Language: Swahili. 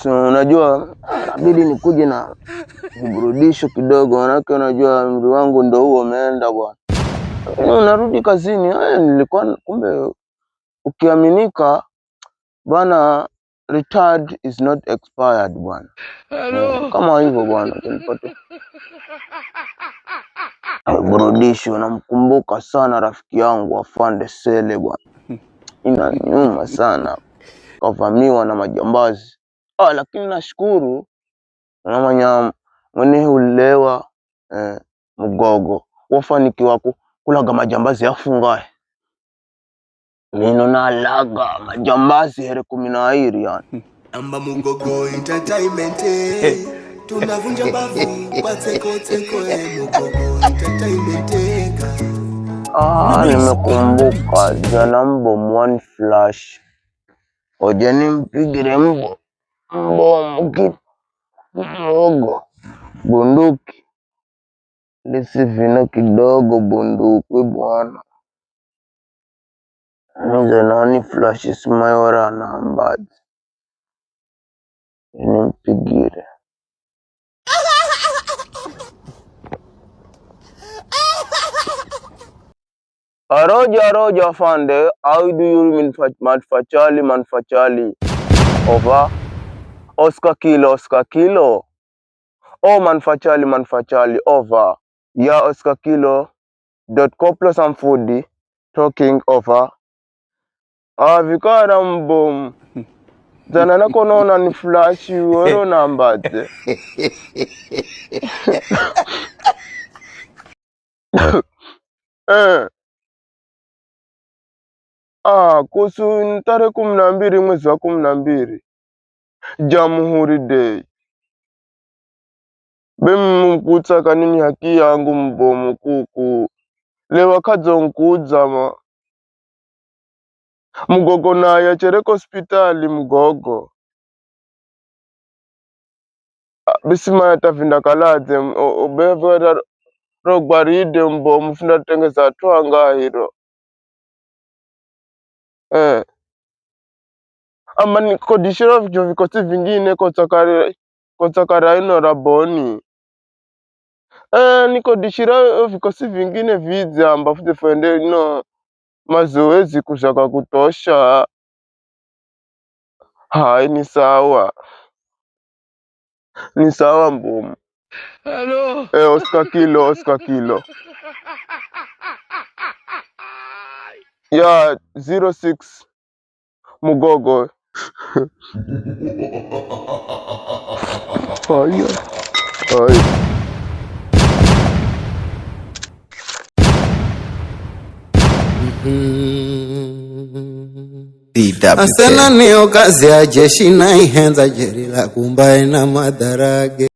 Unajua inabidi nikuje na viburudisho kidogo, manake unajua umri wangu ndio huo umeenda bwana. Unarudi kazini, nilikuwa kumbe ukiaminika bwana, retired is not expired bwana. Kama hivyo bwana, tunapata burudisho. Namkumbuka sana rafiki yangu Afande Sele bwana, inaniuma sana, kavamiwa na majambazi. Lakini nashukuru namanya mwene ulewa mugogo wafanikiwa kulaga majambazi yafungaye. Nino nalaga majambazi here 12 yani. Amba Mugogo Entertainment tunavunja bavu kwa teko Mugogo Entertainment. Nimekumbuka jana One Flash. Oje nimpigire mbomu kidogo bunduki lisivino kidogo bunduki bwana. Nani Flash ismayora nambazi nimpigire. Aroja Afande, how do you mean manfachali over Oscar Kilo oh manfachali over ya Oscar Kilo .coplo samfudi talking over vikara mbom zana nakonona ni Flash wero nambaze. Kuhusu tarehe 12 mwezi wa 12 Jamhuri Day, bemukutaka nini haki yangu mbomu kuku lewa kadzonkudzama Mugogo naye achereko hospitali Mugogo bisimaya tavinda kaladze obevera rogwaride mbomu funda tengeza twanga hiro ama nikodishira vyo vikosi vingine kotsakara ino raboni nikodishira vikosi vingine vidze amba futi fende ino mazoezi kushaka kutosha. Hai ni sawa mbomu. Hello. Oscar Kilo ya 06 Mugogo. Haya. Asena niyo kazi ya jeshi na ihenza jeri la kumbaye na madarage.